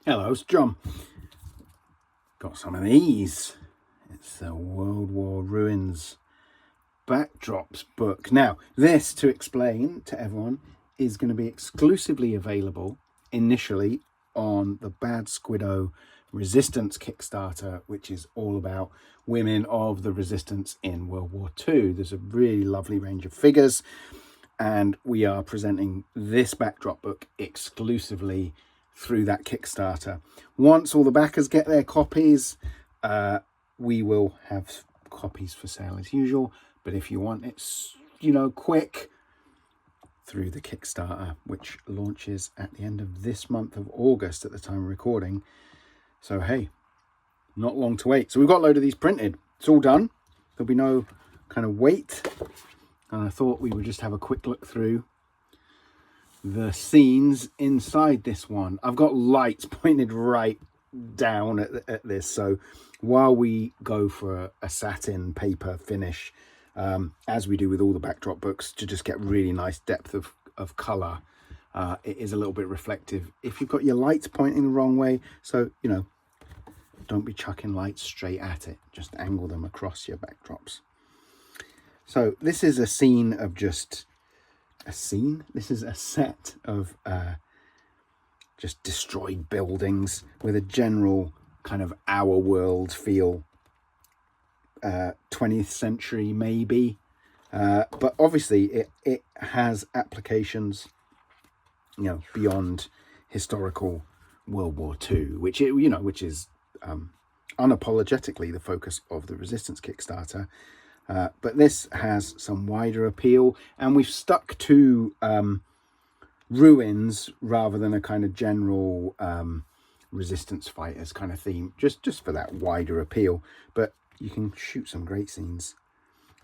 Hello, it's John. Got some of these. It's the World War Ruins Backdrops book. Now, this, to explain to everyone, is going to be exclusively available initially on the Bad Squiddo Resistance Kickstarter, which is all about women of the resistance in World War II. There's a really lovely range of figures, and we are presenting this backdrop book exclusively through that Kickstarter. Once all the backers get their copies, we will have copies for sale as usual. But if you want it, quick, through the Kickstarter, which launches at the end of this month of August at the time of recording. So, hey, not long to wait. So we've got a load of these printed. It's all done. There'll be no kind of wait. And I thought we would just have a quick look through the scenes inside this one. I've got lights pointed right down at this, so while we go for a satin paper finish, as we do with all the backdrop books, to just get really nice depth of color, it is a little bit reflective if you've got your lights pointing the wrong way. So don't be chucking lights straight at it, just angle them across your backdrops. So this is a scene of just this is a set of just destroyed buildings with a general kind of our world feel, 20th century maybe, but obviously it has applications beyond historical World War II, which is unapologetically the focus of the Resistance Kickstarter. But this has some wider appeal, and we've stuck to ruins rather than a kind of general resistance fighters kind of theme, just for that wider appeal. But you can shoot some great scenes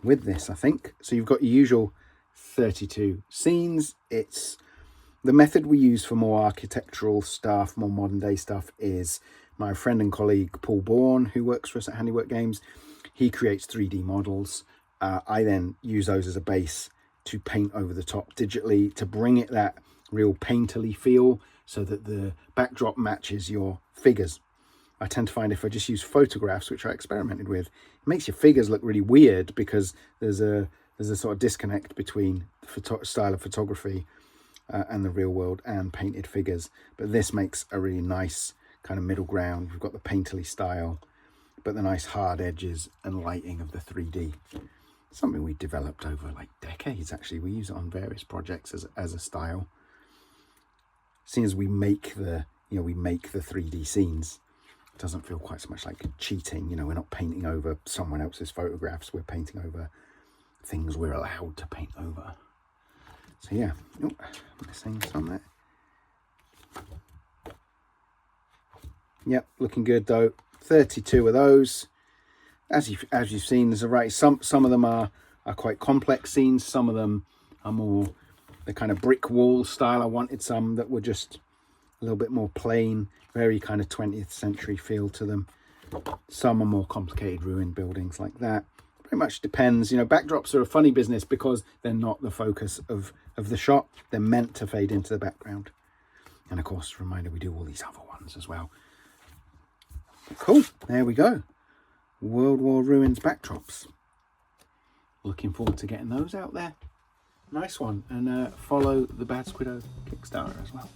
with this, I think. So you've got your usual 32 scenes. It's the method we use for more architectural stuff, more modern day stuff, is my friend and colleague Paul Bourne, who works for us at Handiwork Games. He creates 3D models. I then use those as a base to paint over the top digitally to bring it that real painterly feel so that the backdrop matches your figures. I tend to find if I just use photographs, which I experimented with, it makes your figures look really weird because there's a sort of disconnect between the style of photography and the real world and painted figures. But this makes a really nice kind of middle ground. We've got the painterly style, but the nice hard edges and lighting of the 3D. Something we developed over like decades, actually. We use it on various projects as a style. Seeing as we make the 3D scenes, it doesn't feel quite so much like cheating. We're not painting over someone else's photographs. We're painting over things we're allowed to paint over. So yeah, I'm missing some there. Yep, looking good though. 32 of those. As you've seen, there's a variety. Some of them are quite complex scenes. Some of them are more the kind of brick wall style. I wanted some that were just a little bit more plain, very kind of 20th century feel to them. Some are more complicated ruined buildings like that. Pretty much depends. Backdrops are a funny business because they're not the focus of the shot. They're meant to fade into the background. And of course, reminder, we do all these other ones as well. Cool, there we go. World War Ruins backdrops. Looking forward to getting those out there. Nice one. And follow the Bad Squiddo Kickstarter as well.